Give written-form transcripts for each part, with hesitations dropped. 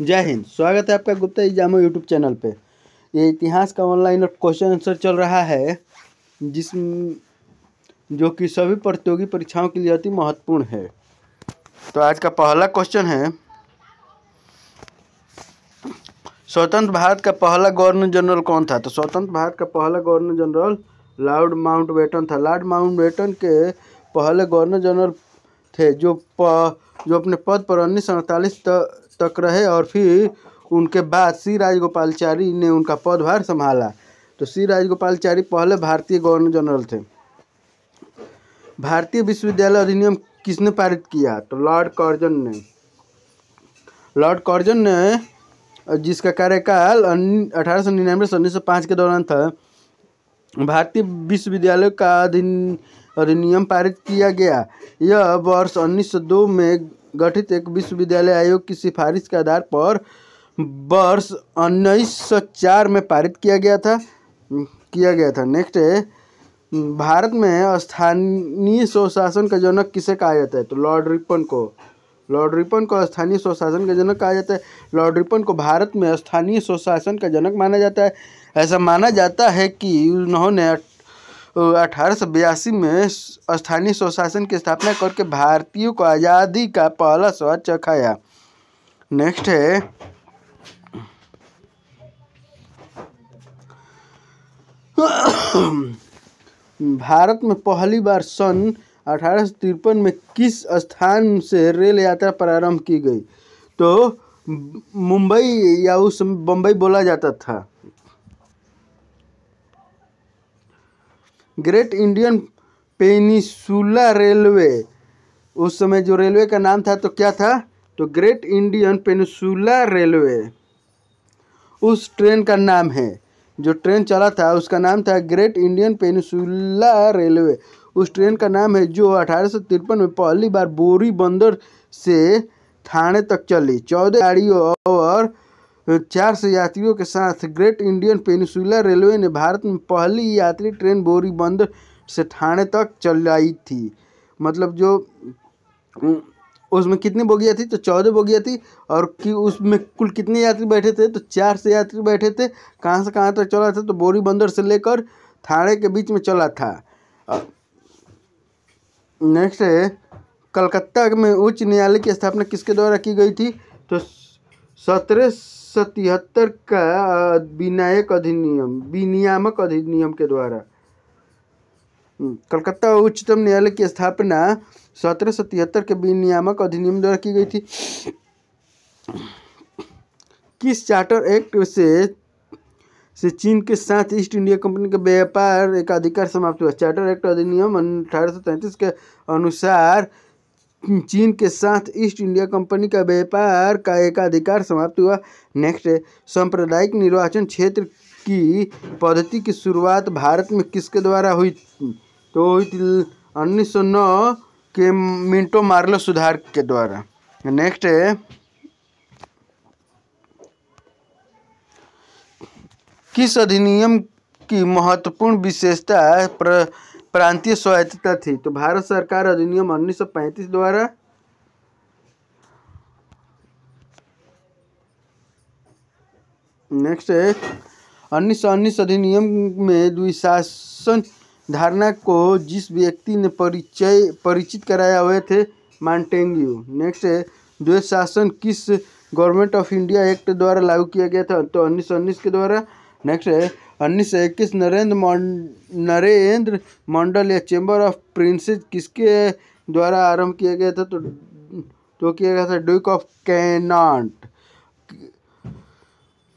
जय हिंद। स्वागत है आपका गुप्ता एग्जामो यूट्यूब चैनल पे। ये इतिहास का ऑनलाइन क्वेश्चन आंसर चल रहा है जो कि सभी प्रतियोगी परीक्षाओं के लिए अति महत्वपूर्ण है। तो आज का पहला क्वेश्चन है, स्वतंत्र भारत का पहला गवर्नर जनरल कौन था? तो स्वतंत्र भारत का पहला गवर्नर जनरल लॉर्ड माउंटबेटन था। लॉर्ड माउंटबेटन के पहले गवर्नर जनरल थे जो अपने पद पर 1948 तक रहे और फिर उनके बाद सी राजगोपालाचारी ने उनका पदभार संभाला। तो सी राजगोपालाचारी पहले भारतीय गवर्नर जनरल थे। भारतीय विश्वविद्यालय अधिनियम किसने पारित किया? तो लॉर्ड कर्जन ने जिसका कार्यकाल 1899 से 1905 के दौरान था। भारतीय विश्वविद्यालय का अधिनियम पारित किया गया। यह वर्ष 1902 में गठित एक विश्वविद्यालय आयोग की सिफारिश के आधार पर वर्ष 1904 में पारित किया गया था। नेक्स्ट है, भारत में स्थानीय स्वशासन का जनक किसे कहा जाता है? तो लॉर्ड रिपन को स्थानीय स्वशासन का जनक कहा जाता है। लॉर्ड रिपन को भारत में स्थानीय स्वशासन का जनक माना जाता है। ऐसा माना जाता है कि उन्होंने 1882 में स्थानीय स्वशासन की स्थापना करके भारतीयों को आज़ादी का पहला स्वाद चखाया। नेक्स्ट है, भारत में पहली बार सन 1853 में किस स्थान से रेल यात्रा प्रारंभ की गई? तो मुंबई या उस समय बम्बई बोला जाता था। ग्रेट इंडियन पेनिसुला रेलवे उस समय जो रेलवे का नाम था तो क्या था? तो ग्रेट इंडियन पेनिसुला रेलवे उस ट्रेन का नाम है। जो ट्रेन चला था उसका नाम था ग्रेट इंडियन पेनिसुला रेलवे। उस ट्रेन का नाम है जो 1853 में पहली बार बोरी बंदर से ठाणे तक चली। 14 गाड़ियों और 400 यात्रियों के साथ ग्रेट इंडियन पेनिसुला रेलवे ने भारत में पहली यात्री ट्रेन बोरी बंदर से ठाणे तक चलाई थी। मतलब जो उसमें कितनी बोगियाँ थी? तो 14 बोगियाँ थी। और कि उसमें कुल कितने यात्री बैठे थे? तो 400 यात्री बैठे थे। कहाँ से कहाँ तक चला था? तो बोरी बंदर से लेकर ठाणे के बीच में चला था। नेक्स्ट है, कलकत्ता में उच्च न्यायालय की स्थापना किसके द्वारा की गई थी? तो 1777 का विनियामक अधिनियम के द्वारा। कलकत्ता उच्चतम न्यायालय की स्थापना 1777 के विनियामक अधिनियम द्वारा की गई थी। किस चार्टर एक्ट से चीन के साथ ईस्ट इंडिया कंपनी का व्यापार एक अधिकार समाप्त हुआ? चार्टर एक्ट अधिनियम 1833 के अनुसार चीन के साथ ईस्ट इंडिया कंपनी का व्यापार का एक अधिकार समाप्त हुआ। नेक्स्ट है, सांप्रदायिक निर्वाचन क्षेत्र की पद्धति की शुरुआत भारत में किसके द्वारा हुई? तो हुई थी 1909 के मिंटो मार्लो सुधार के द्वारा। नेक्स्ट है, किस अधिनियम की महत्वपूर्ण विशेषता प्रांतीय स्वायत्तता थी? तो भारत सरकार अधिनियम 1935 द्वारा। नेक्स्ट है, 1919 अधिनियम में द्विशासन धारणा को जिस व्यक्ति ने परिचित कराया हुए थे मॉन्टेग्यू। नेक्स्ट है, द्वैध शासन किस गवर्नमेंट ऑफ इंडिया एक्ट द्वारा लागू किया गया था? तो 1919 के द्वारा। नेक्स्ट है, 1921 नरेंद्र मंडल या चैम्बर ऑफ प्रिंसेस किसके द्वारा आरंभ किया गया था? तो किया गया था ड्यूक ऑफ कैनाट।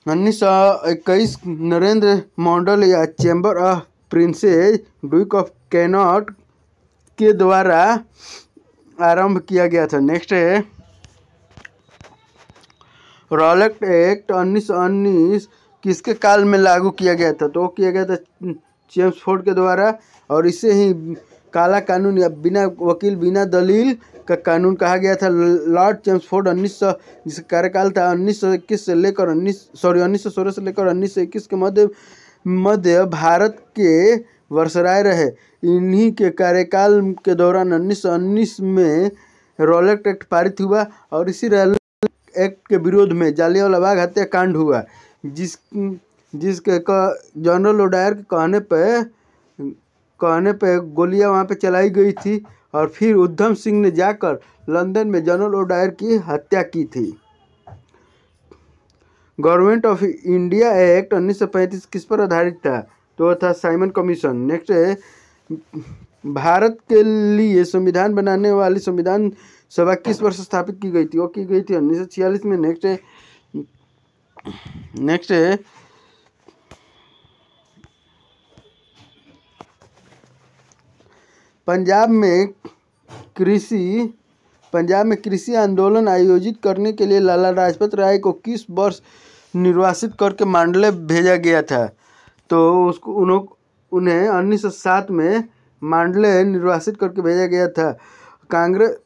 1921 नरेंद्र मंडल या chamber of princess Duke of cannot के द्वारा आरंभ किया गया था। नेक्स्ट है, रॉलेट एक्ट 1919 किसके काल में लागू किया गया था? तो किया गया था चेम्सफोर्ड के द्वारा। और इसे ही काला कानून या बिना वकील बिना दलील का कानून कहा गया था। लॉर्ड चेम्सफोर्ड 1900 जिसका कार्यकाल था 1921 से लेकर 1916 से लेकर 1921 के मध्य भारत के वर्सराय रहे। इन्हीं के कार्यकाल के दौरान 1919 में रॉलेट एक्ट पारित हुआ और इसी रॉलेट एक्ट के विरोध में जालियांवाला बाग हत्याकांड हुआ, जिसके जनरल ओडायर के कहने पे गोलियां वहां पे चलाई गई थी और फिर उधम सिंह ने जाकर लंदन में जनरल ओडायर की हत्या की थी। गवर्नमेंट ऑफ इंडिया एक्ट 1935 किस पर आधारित था? तो था साइमन कमीशन। नेक्स्ट है, भारत के लिए संविधान बनाने वाली संविधान सभा किस वर्ष स्थापित की गई थी? वो की गई थी 1946 में। नेक्स्ट है पंजाब में कृषि आंदोलन आयोजित करने के लिए लाला लाजपत राय को किस वर्ष निर्वासित करके मांडले भेजा गया था? तो उन्हें 1907 में मांडले निर्वासित करके भेजा गया था। कांग्रेस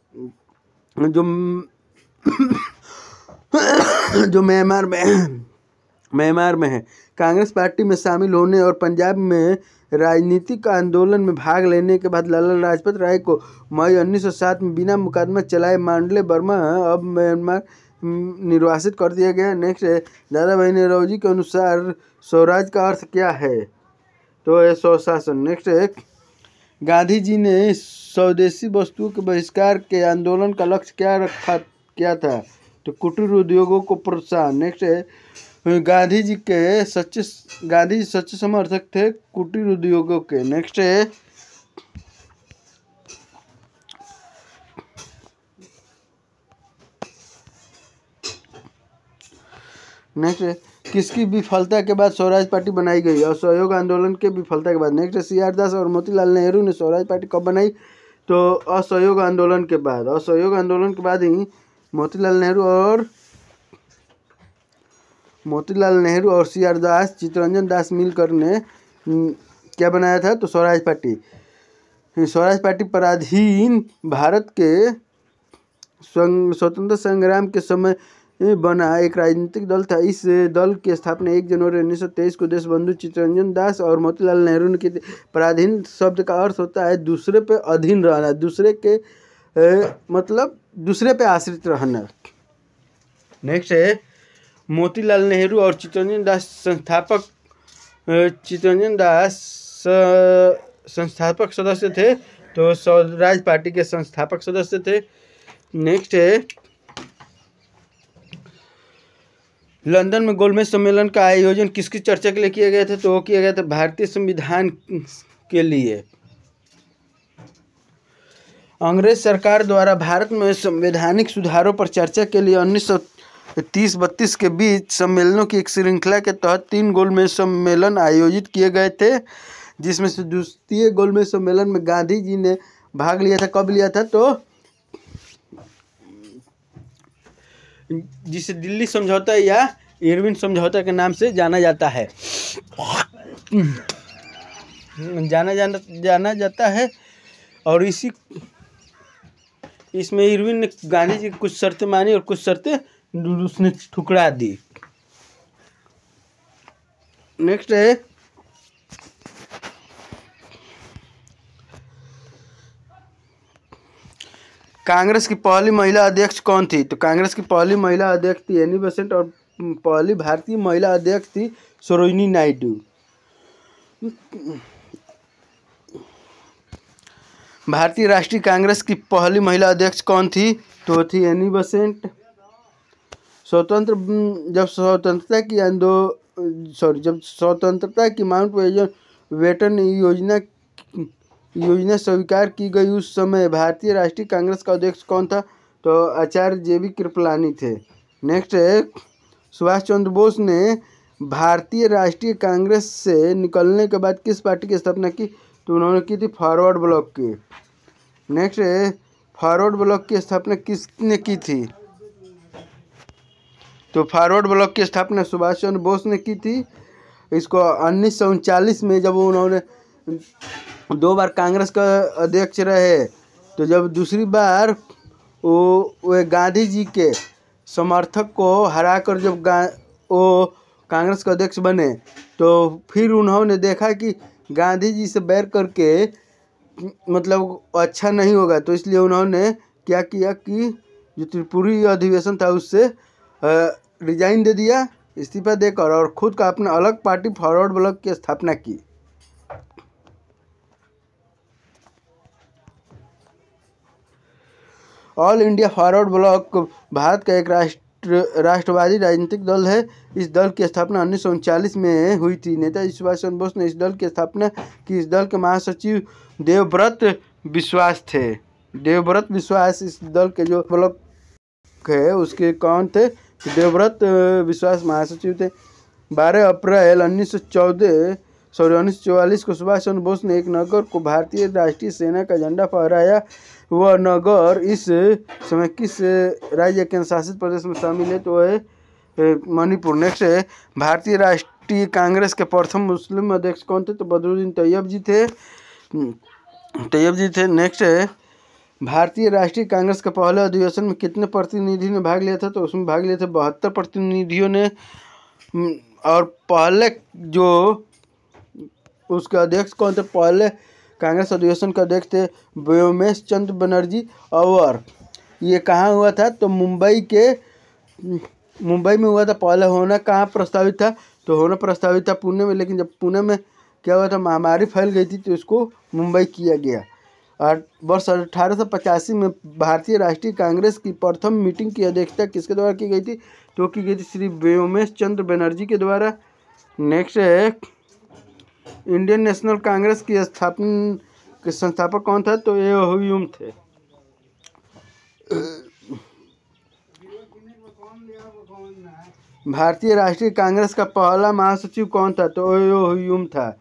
जो म्यांमार में है, कांग्रेस पार्टी में शामिल होने और पंजाब में राजनीतिक आंदोलन में भाग लेने के बाद लाला लाजपत राय को मई 1907 में बिना मुकदमा चलाए मांडले बर्मा अब म्यांमार निर्वासित कर दिया गया। नेक्स्ट है, दादा भाई नौरोजी के अनुसार स्वराज का अर्थ क्या है? तो है स्वशासन। नेक्स्ट है, गांधी जी ने स्वदेशी वस्तुओं के बहिष्कार के आंदोलन का लक्ष्य क्या था? तो कुटीर उद्योगों को प्रोत्साहन। नेक्स्ट है, गांधी जी सच्चे समर्थक थे कुटीर उद्योगों के। नेक्स्ट है, किसकी विफलता के बाद स्वराज पार्टी बनाई गई? असहयोग आंदोलन के विफलता के बाद। नेक्स्ट है, सी आर दास और मोतीलाल नेहरू ने स्वराज पार्टी कब बनाई? तो असहयोग आंदोलन के बाद। असहयोग आंदोलन के बाद ही मोतीलाल नेहरू और सी आर दास, चित्तरंजन दास मिलकर ने क्या बनाया था? तो स्वराज पार्टी। स्वराज पार्टी पराधीन भारत के स्वतंत्रता संग्राम के समय बना एक राजनीतिक दल था। इस दल की स्थापना 1 जनवरी 1923 को देशबंधु चित्तरंजन दास और मोतीलाल नेहरू ने की थी। पराधीन शब्द का अर्थ होता है दूसरे पे अधीन रहना, दूसरे पे आश्रित रहना। नेक्स्ट है, मोतीलाल नेहरू और चित्तरंजन दास संस्थापक सदस्य थे, तो स्वराज पार्टी के संस्थापक सदस्य थे। नेक्स्ट है, लंदन में गोलमेज सम्मेलन का आयोजन किसकी चर्चा के लिए किया गया था? तो वो किया गया था भारतीय संविधान के लिए। अंग्रेज सरकार द्वारा भारत में संवैधानिक सुधारों पर चर्चा के लिए 1930-32 के बीच सम्मेलनों की एक श्रृंखला के तहत 3 गोलमेज सम्मेलन आयोजित किए गए थे, जिसमें से द्वितीय गोलमेज सम्मेलन में गांधी जी ने भाग लिया था। कब लिया था? तो जिसे दिल्ली समझौता या इरविन समझौता के नाम से जाना जाता है जाना जाता है। और इसमें इरविन ने गांधी जी की कुछ शर्तें मानी और कुछ शर्तें उसने ठुकरा दी। नेक्स्ट है, कांग्रेस की पहली महिला अध्यक्ष कौन थी? तो कांग्रेस की पहली महिला अध्यक्ष थी एनी बेसेंट और पहली भारतीय महिला अध्यक्ष थी सरोजिनी नायडू। भारतीय राष्ट्रीय कांग्रेस की पहली महिला अध्यक्ष कौन थी? तो थी एनी बेसेंट। जब स्वतंत्रता की माउंट बेटन योजना स्वीकार की गई उस समय भारतीय राष्ट्रीय कांग्रेस का अध्यक्ष कौन था? तो आचार्य JB कृपलानी थे। नेक्स्ट है, सुभाष चंद्र बोस ने भारतीय राष्ट्रीय कांग्रेस से निकलने के बाद किस पार्टी की स्थापना की? तो उन्होंने की थी फॉरवर्ड ब्लॉक की। नेक्स्ट है, फॉरवर्ड ब्लॉक की स्थापना किसने की थी? तो फॉरवर्ड ब्लॉक की स्थापना सुभाष चंद्र बोस ने की थी। इसको 1939 में जब उन्होंने 2 बार कांग्रेस का अध्यक्ष रहे, तो जब दूसरी बार वो गांधी जी के समर्थक को हराकर जब वो कांग्रेस का अध्यक्ष बने, तो फिर उन्होंने देखा कि गांधी जी से बैर करके अच्छा नहीं होगा, तो इसलिए उन्होंने क्या किया कि जो त्रिपुरी अधिवेशन था उससे रिजाइन दे दिया, इस्तीफा देकर, और खुद का अपना अलग पार्टी फॉरवर्ड ब्लॉक की स्थापना की। All India forward block Bharat का एक राष्ट्रवादी राजनीतिक दल है। इस दल की स्थापना 1939 में हुई थी। नेताजी सुभाष चंद्र बोस ने इस दल की स्थापना की। इस दल के महासचिव देवव्रत विश्वास थे। देवव्रत विश्वास इस दल के जो ब्लॉक है उसके कौन थे? देवव्रत विश्वास महासचिव थे। 12 अप्रैल 1944 को सुभाष चंद्र बोस ने एक नगर को भारतीय राष्ट्रीय सेना का झंडा फहराया। वह नगर इस समय किस राज्य केंद्र शासित प्रदेश में शामिल है? तो है मणिपुर। नेक्स्ट है भारतीय राष्ट्रीय कांग्रेस के प्रथम मुस्लिम अध्यक्ष कौन थे? तो बदरुद्दीन तैयब जी थे। नेक्स्ट है भारतीय राष्ट्रीय कांग्रेस के पहले अधिवेशन में कितने प्रतिनिधि ने भाग लिया था? तो उसमें भाग लिए थे 72 प्रतिनिधियों ने। और पहले जो उसके अध्यक्ष कौन थे? पहले कांग्रेस अधिवेशन के अध्यक्ष थे व्योमेश चंद्र बनर्जी। और ये कहाँ हुआ था? तो मुंबई में हुआ था। पहले होना कहाँ प्रस्तावित था? तो होना प्रस्तावित था पुणे में, लेकिन जब पुणे में क्या हुआ था, महामारी फैल गई थी तो इसको मुंबई किया गया। और वर्ष 1885 में भारतीय राष्ट्रीय कांग्रेस की प्रथम मीटिंग की अध्यक्षता किसके द्वारा की गई थी? तो की गई थी श्री व्योमेश चंद्र बनर्जी के द्वारा। नेक्स्ट है इंडियन नेशनल कांग्रेस की स्थापना के संस्थापक कौन था? तो ये ह्यूम थे। भारतीय राष्ट्रीय कांग्रेस का पहला महासचिव कौन था? तो ह्यूम था।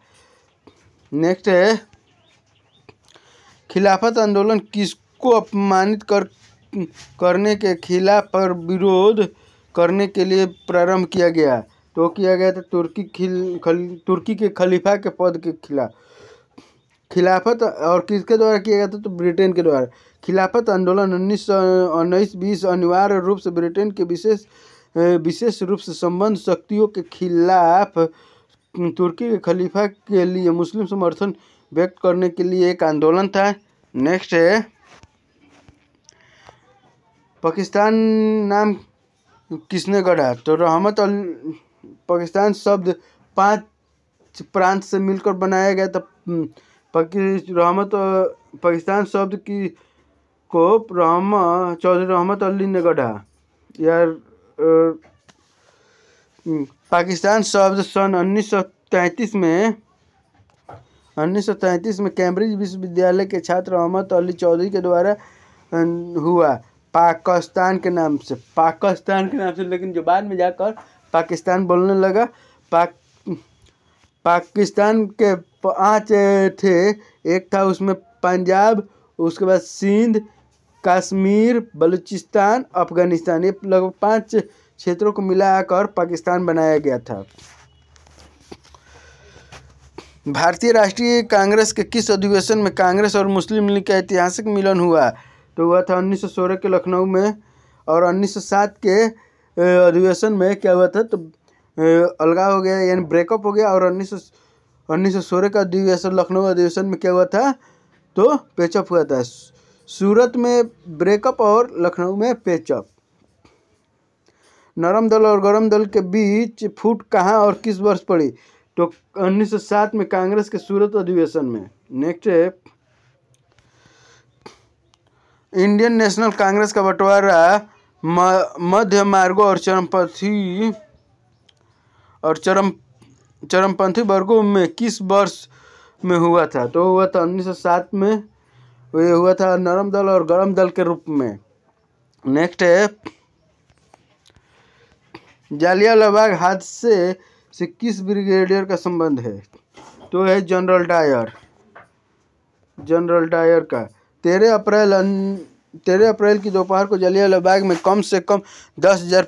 नेक्स्ट है खिलाफत आंदोलन किसको अपमानित करने के खिलाफ पर विरोध करने के लिए प्रारंभ किया गया? तो किया गया था तुर्की के खलीफा के पद के खिलाफ। खिलाफत और किसके द्वारा किया गया था? तो ब्रिटेन के द्वारा। खिलाफत आंदोलन 1919-20 अनिवार्य रूप से ब्रिटेन के विशेष रूप से संबंध शक्तियों के खिलाफ तुर्की के खलीफा के लिए मुस्लिम समर्थन व्यक्त करने के लिए एक आंदोलन था। नेक्स्ट है पाकिस्तान नाम किसने गढ़ा? तो रहमत पाकिस्तान शब्द 5 प्रांत से मिलकर बनाया गया था। पाकिस्तान शब्द को चौधरी रहमत अली ने गढ़ा। यार पाकिस्तान शब्द सन 1933 में कैम्ब्रिज विश्वविद्यालय के छात्र रहमत अली चौधरी के द्वारा हुआ पाकिस्तान के नाम से, लेकिन जो बाद में जाकर पाकिस्तान बोलने लगा। पाकिस्तान के 5 थे। एक था उसमें पंजाब, उसके बाद सिंध, कश्मीर, बलूचिस्तान, अफगानिस्तान। ये लगभग 5 क्षेत्रों को मिलाकर पाकिस्तान बनाया गया था। भारतीय राष्ट्रीय कांग्रेस के किस अधिवेशन में कांग्रेस और मुस्लिम लीग का ऐतिहासिक मिलन हुआ? तो हुआ था 1916 के लखनऊ में। और 1907 के अधिवेशन में क्या हुआ था? तो अलगाव हो गया, यानी ब्रेकअप हो गया। और 1916 का अधिवेशन, लखनऊ अधिवेशन में क्या हुआ था? तो पैचअप हुआ था। सूरत में ब्रेकअप और लखनऊ में पैचअप। नरम दल और गरम दल के बीच फूट कहाँ और किस वर्ष पड़ी? तो 1907 में कांग्रेस के सूरत अधिवेशन में। नेक्स्ट है इंडियन नेशनल कांग्रेस का बंटवारा मध्य मार्गों और चरमपंथी वर्गों में किस वर्ष में हुआ था? तो हुआ था 1907 में। ये हुआ था नरम दल और गरम दल के रूप में। नेक्स्ट है जालियांवाला बाग हादसे से किस ब्रिगेडियर का संबंध है? तो है जनरल डायर का। 13 अप्रैल की दोपहर को जालियांवाला बाग में कम से कम 10,000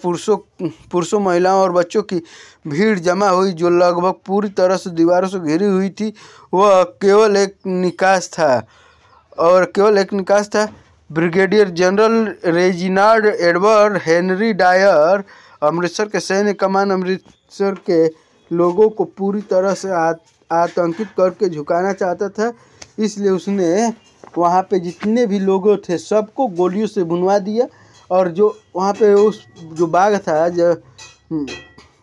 पुरुषों, महिलाओं और बच्चों की भीड़ जमा हुई, जो लगभग पूरी तरह से दीवारों से घिरी हुई थी। वह केवल एक निकास था। Brigadier general Reginald Edward Henry Dyer Amritsar के सैन्य कमान अमृतसर के लोगों को पूरी तरह से आतंकित करके झुकाना चाहता था। इसलिए उसने वहाँ पे जितने भी लोग थे सबको गोलियों से भुनवा दिया। और जो वहाँ पे उस जो बाग था, जो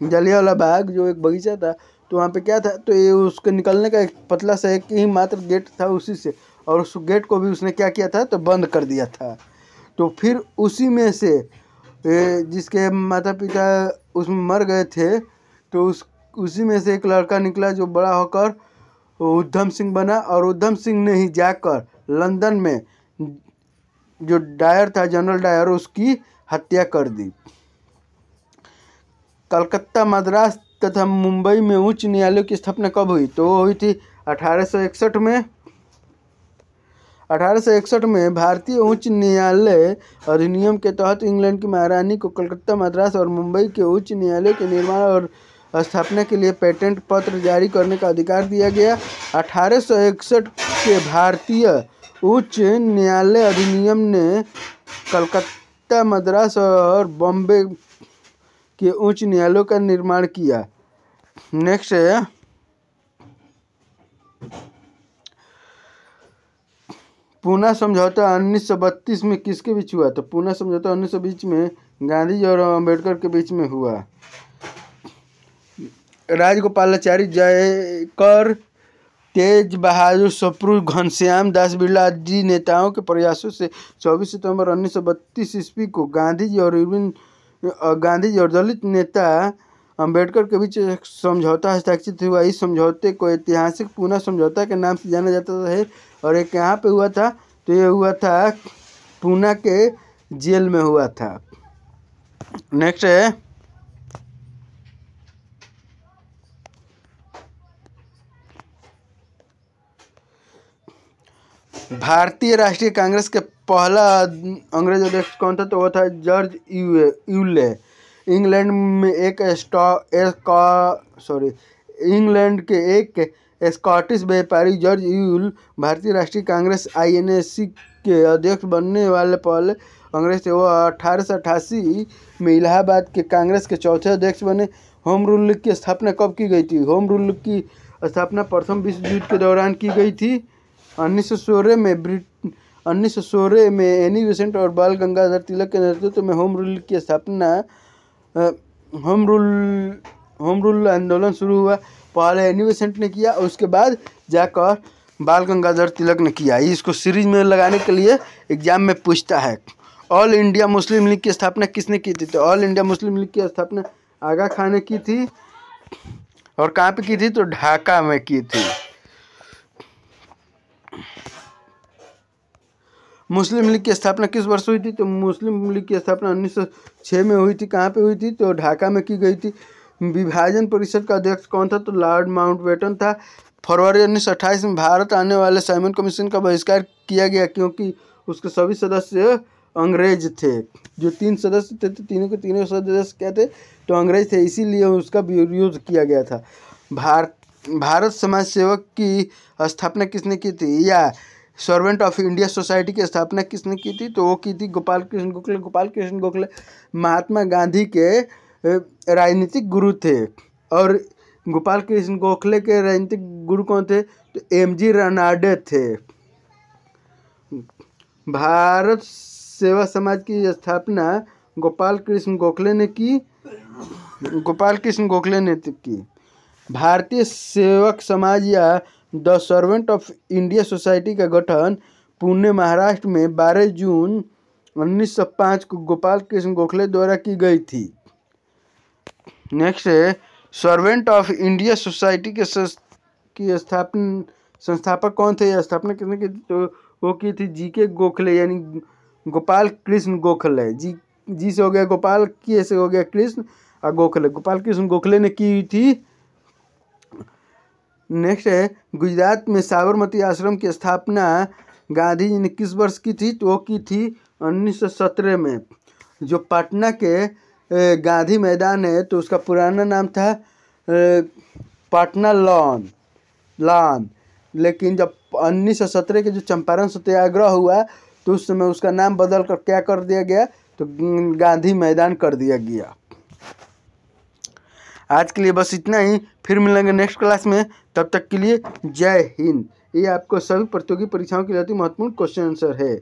जलियांवाला बाग, जो एक बगीचा था, तो वहाँ पे क्या था, तो ये उसके निकलने का एक पतला सा एक ही मात्र गेट था उसी से, और उस गेट को भी उसने क्या किया था, तो बंद कर दिया था। तो फिर उसी में से जिसके माता पिता उसमें मर गए थे, तो उसी में से एक लड़का निकला जो बड़ा होकर उधम सिंह बना। और उधम सिंह ने ही जाकर लंदन में जो डायर था, जनरल डायर, उसकी हत्या कर दी। कलकत्ता, मद्रास तथा मुंबई में उच्च न्यायालयों की स्थापना कब हुई? तो वो हुई थी 1861 में। 1861 में भारतीय उच्च न्यायालय अधिनियम के तहत इंग्लैंड की महारानी को कलकत्ता, मद्रास और मुंबई के उच्च न्यायालयों के निर्माण और स्थापना के लिए पेटेंट पत्र जारी करने का अधिकार दिया गया। 1861 के भारतीय उच्च न्यायालय अधिनियम ने कलकत्ता, मद्रास और बॉम्बे के उच्च न्यायालयों का निर्माण किया। नेक्स्ट है पूना समझौता 1932 में किसके बीच हुआ? तो पूना समझौता 1920 में गांधी जी और अम्बेडकर के बीच में हुआ। राजगोपालाचारी, जयकर, तेज बहादुर सप्रू, घनश्याम दास बिरला आदि नेताओं के प्रयासों से 24 सितंबर 1932 ईस्वी को गांधी जी और दलित नेता अम्बेडकर के बीच एक समझौता हस्ताक्षरित हुआ। इस समझौते को ऐतिहासिक पूना समझौता के नाम से जाना जाता है। और ये कहाँ पे हुआ था? तो ये हुआ था पूना के जेल में हुआ था। नेक्स्ट है भारतीय राष्ट्रीय कांग्रेस के पहला अंग्रेज अध्यक्ष कौन था? तो वो था जॉर्ज यूले। इंग्लैंड के एक स्कॉटिश व्यापारी जॉर्ज यूल भारतीय राष्ट्रीय कांग्रेस INC के अध्यक्ष बनने वाले पहले अंग्रेज थे। वो 1888 में इलाहाबाद के कांग्रेस के चौथे अध्यक्ष बने। होम रूल लीग की स्थापना कब की गई थी? होम रूल लीग की स्थापना प्रथम विश्व युद्ध के दौरान की गई थी। 1916 में एनी बेसेंट और बाल गंगाधर तिलक के नेतृत्व में होम रूल की स्थापना होम रूल आंदोलन शुरू हुआ। पहले एनी बेसेंट ने किया, उसके बाद जाकर बाल गंगाधर तिलक ने किया। इसको सीरीज में लगाने के लिए एग्जाम में पूछता है। ऑल इंडिया मुस्लिम लीग की स्थापना किसने की थी? तो ऑल इंडिया मुस्लिम लीग की स्थापना आगा खान ने की थी। और कहाँ पे की थी? तो ढाका में की थी। मुस्लिम लीग की स्थापना किस वर्ष हुई थी? तो मुस्लिम लीग की स्थापना 1906 में हुई थी। कहाँ पे हुई थी? तो ढाका में की गई थी। विभाजन परिषद का अध्यक्ष कौन था? तो लॉर्ड माउंटबेटन था। फरवरी 1928 में भारत आने वाले साइमन कमीशन का बहिष्कार किया गया, क्योंकि उसके सभी सदस्य अंग्रेज थे। जो 3 सदस्य थे, तो तीनों के तीनों सदस्य क्या थे? तो अंग्रेज थे, इसीलिए उसका विरोध किया गया था। भारत समाज सेवक की स्थापना किसने की थी? या सर्वेंट ऑफ इंडिया सोसाइटी की स्थापना किसने की थी? तो वो की थी गोपाल कृष्ण गोखले। गोपाल कृष्ण गोखले महात्मा गांधी के राजनीतिक गुरु थे। और गोपाल कृष्ण गोखले के राजनीतिक गुरु कौन थे? तो MG रनाडे थे। भारत सेवा समाज की स्थापना गोपाल कृष्ण गोखले ने की। भारतीय सेवक समाज या the servant of India society का गठन पुणे, महाराष्ट्र में 12 जून 1905 को गोपाल कृष्ण गोखले द्वारा की गई थी। नेक्स्ट है सर्वेंट ऑफ इंडिया सोसाइटी के संस्थापक कौन थे? या स्थापना किसने की? तो वो की थी GK गोखले, यानी गोपाल कृष्ण गोखले। जी से हो गया गोपाल, के से हो गया कृष्ण, और गोखले, गोपाल कृष्ण गोखले ने की थी। नेक्स्ट है गुजरात में साबरमती आश्रम की स्थापना गांधी जी ने किस वर्ष की थी? तो वो की थी 1917 में। जो पटना के गांधी मैदान है, तो उसका पुराना नाम था पटना लॉन। लेकिन जब 1917 के जो चंपारण सत्याग्रह हुआ, तो उस समय उसका नाम बदल कर क्या कर दिया गया? तो गांधी मैदान कर दिया गया। आज के लिए बस इतना ही। फिर मिलेंगे नेक्स्ट क्लास में। तब तक के लिए जय हिंद। ये आपको सभी प्रतियोगी परीक्षाओं के लिए अति महत्वपूर्ण क्वेश्चन आंसर है।